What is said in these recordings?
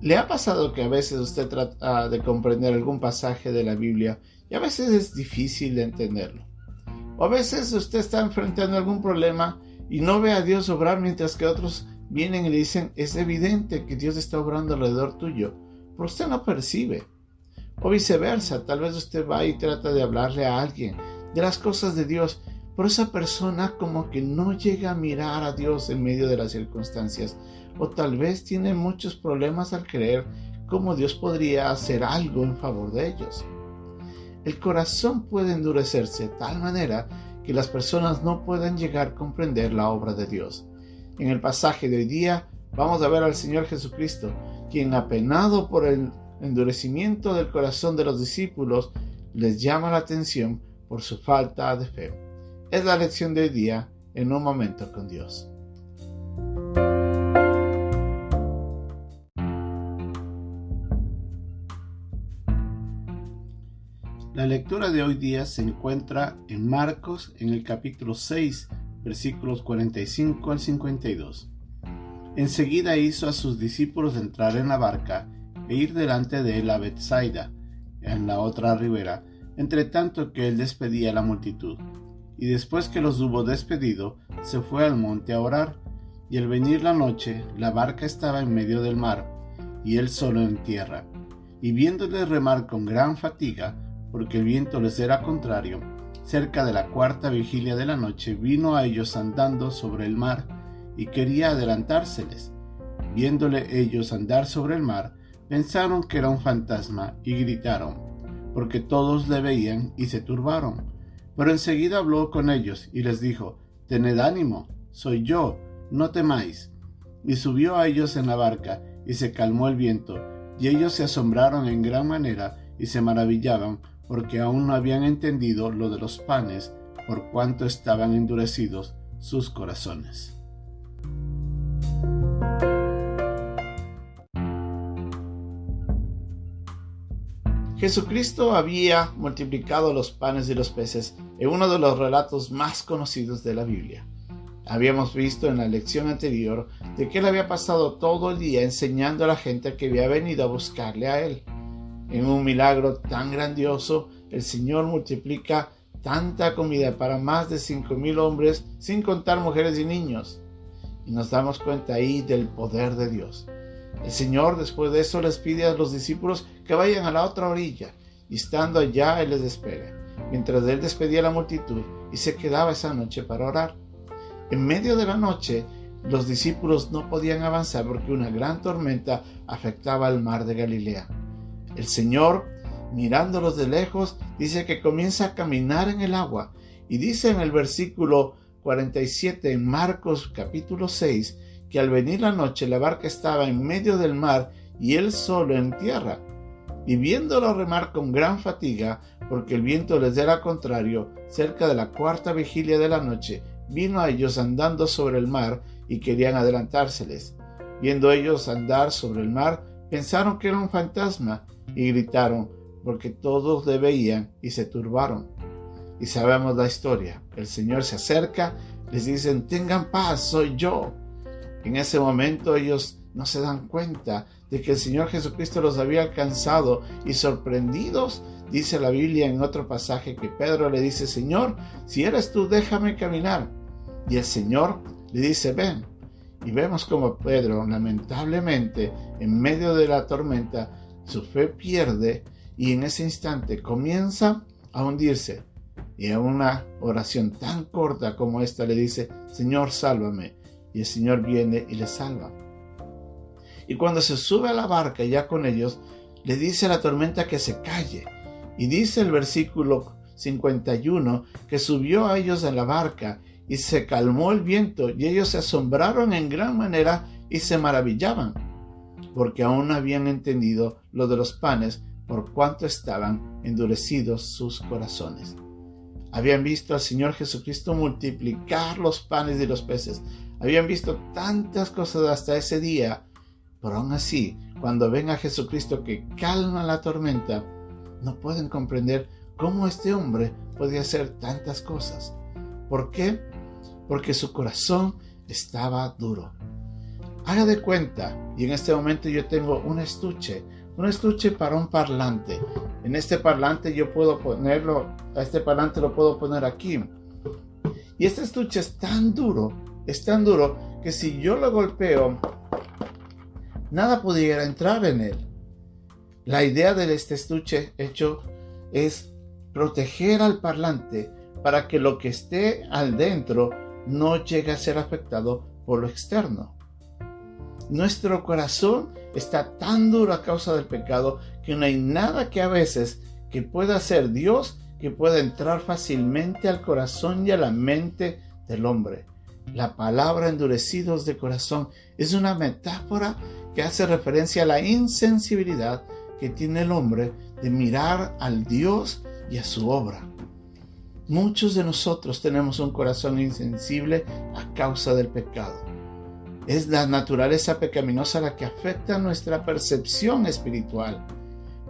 ¿Le ha pasado que a veces usted trata de comprender algún pasaje de la Biblia y a veces es difícil de entenderlo? O a veces usted está enfrentando algún problema y no ve a Dios obrar, mientras que otros vienen y le dicen: es evidente que Dios está obrando alrededor tuyo, pero usted no percibe. O viceversa, tal vez usted va y trata de hablarle a alguien de las cosas de Dios, pero esa persona como que no llega a mirar a Dios en medio de las circunstancias, o tal vez tiene muchos problemas al creer cómo Dios podría hacer algo en favor de ellos. El corazón puede endurecerse de tal manera que las personas no puedan llegar a comprender la obra de Dios. En el pasaje de hoy día vamos a ver al Señor Jesucristo, quien, apenado por el endurecimiento del corazón de los discípulos, les llama la atención por su falta de fe. Es la lección de hoy día en Un Momento con Dios. La lectura de hoy día se encuentra en Marcos, en el capítulo 6, versículos 45 al 52. Enseguida hizo a sus discípulos entrar en la barca e ir delante de él a Betsaida, en la otra ribera, entre tanto que él despedía a la multitud. Y después que los hubo despedido, se fue al monte a orar. Y al venir la noche, la barca estaba en medio del mar, y él solo en tierra. Y viéndoles remar con gran fatiga, porque el viento les era contrario, cerca de la cuarta vigilia de la noche vino a ellos andando sobre el mar, y quería adelantárseles. Viéndole ellos andar sobre el mar, pensaron que era un fantasma, y gritaron, porque todos le veían y se turbaron. Pero enseguida habló con ellos, y les dijo: Tened ánimo, soy yo, no temáis. Y subió a ellos en la barca, y se calmó el viento, y ellos se asombraron en gran manera, y se maravillaban, porque aún no habían entendido lo de los panes, por cuanto estaban endurecidos sus corazones. Jesucristo había multiplicado los panes y los peces en uno de los relatos más conocidos de la Biblia. Habíamos visto en la lección anterior de que él había pasado todo el día enseñando a la gente que había venido a buscarle a él. En un milagro tan grandioso, el Señor multiplica tanta comida para más de 5,000 hombres, sin contar mujeres y niños. Y nos damos cuenta ahí del poder de Dios. El Señor, después de eso, les pide a los discípulos que vayan a la otra orilla, y estando allá, Él les espera, mientras Él despedía a la multitud y se quedaba esa noche para orar. En medio de la noche, los discípulos no podían avanzar porque una gran tormenta afectaba al mar de Galilea. El Señor, mirándolos de lejos, dice que comienza a caminar en el agua, y dice en el versículo 47 en Marcos capítulo 6, que al venir la noche la barca estaba en medio del mar y él solo en tierra. Y viéndolo remar con gran fatiga, porque el viento les era contrario, cerca de la cuarta vigilia de la noche, vino a ellos andando sobre el mar y querían adelantárseles. Viendo ellos andar sobre el mar, pensaron que era un fantasma y gritaron, porque todos le veían y se turbaron. Y sabemos la historia. El Señor se acerca, les dicen: tengan paz, soy yo. En ese momento ellos no se dan cuenta de que el Señor Jesucristo los había alcanzado, y sorprendidos, dice la Biblia en otro pasaje, que Pedro le dice: Señor, si eres tú, déjame caminar. Y el Señor le dice: ven. Y vemos como Pedro, lamentablemente, en medio de la tormenta, su fe pierde, y en ese instante comienza a hundirse. Y en una oración tan corta como esta le dice: Señor, sálvame. Y el Señor viene y le salva. Y cuando se sube a la barca ya con ellos, le dice a la tormenta que se calle. Y dice el versículo 51 que subió a ellos en la barca y se calmó el viento, y ellos se asombraron en gran manera y se maravillaban, porque aún no habían entendido lo de los panes, por cuanto estaban endurecidos sus corazones. Habían visto al Señor Jesucristo multiplicar los panes y los peces. Habían visto tantas cosas hasta ese día, pero aún así, cuando ven a Jesucristo que calma la tormenta, no pueden comprender cómo este hombre podía hacer tantas cosas. ¿Por qué? Porque su corazón estaba duro. Haga de cuenta, y en este momento yo tengo un estuche para un parlante. En este parlante yo puedo ponerlo, a este parlante lo puedo poner aquí. Y este estuche es tan duro que si yo lo golpeo, nada pudiera entrar en él. La idea de este estuche hecho es proteger al parlante para que lo que esté al dentro no llegue a ser afectado por lo externo. Nuestro corazón está tan duro a causa del pecado que no hay nada que a veces que pueda hacer Dios que pueda entrar fácilmente al corazón y a la mente del hombre. La palabra endurecidos de corazón es una metáfora que hace referencia a la insensibilidad que tiene el hombre de mirar al Dios y a su obra. Muchos de nosotros tenemos un corazón insensible a causa del pecado. Es la naturaleza pecaminosa la que afecta nuestra percepción espiritual.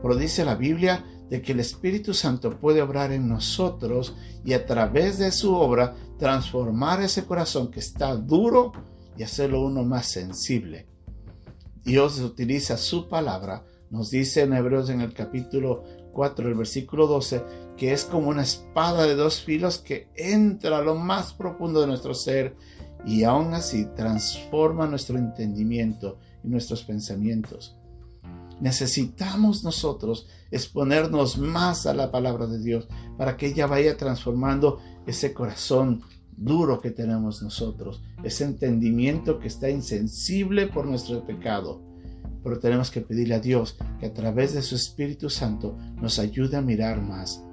Pero dice la Biblia de que el Espíritu Santo puede obrar en nosotros y a través de su obra transformar ese corazón que está duro y hacerlo uno más sensible. Dios utiliza su palabra, nos dice en Hebreos en el capítulo 4, el versículo 12, que es como una espada de dos filos que entra a lo más profundo de nuestro ser y aún así transforma nuestro entendimiento y nuestros pensamientos. Necesitamos nosotros exponernos más a la palabra de Dios para que ella vaya transformando ese corazón duro que tenemos nosotros, ese entendimiento que está insensible por nuestro pecado. Pero tenemos que pedirle a Dios que a través de su Espíritu Santo nos ayude a mirar más.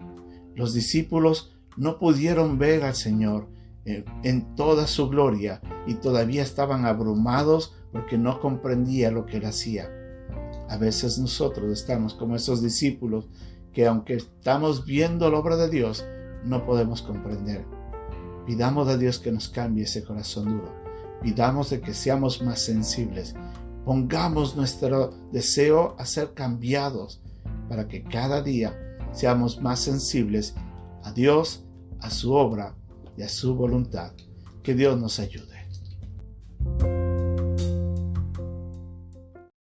Los discípulos no pudieron ver al Señor en toda su gloria y todavía estaban abrumados porque no comprendía lo que Él hacía. A veces nosotros estamos como esos discípulos que aunque estamos viendo la obra de Dios, no podemos comprender. Pidamos a Dios que nos cambie ese corazón duro. Pidamos de que seamos más sensibles. Pongamos nuestro deseo a ser cambiados para que cada día seamos más sensibles a Dios, a su obra y a su voluntad. Que Dios nos ayude.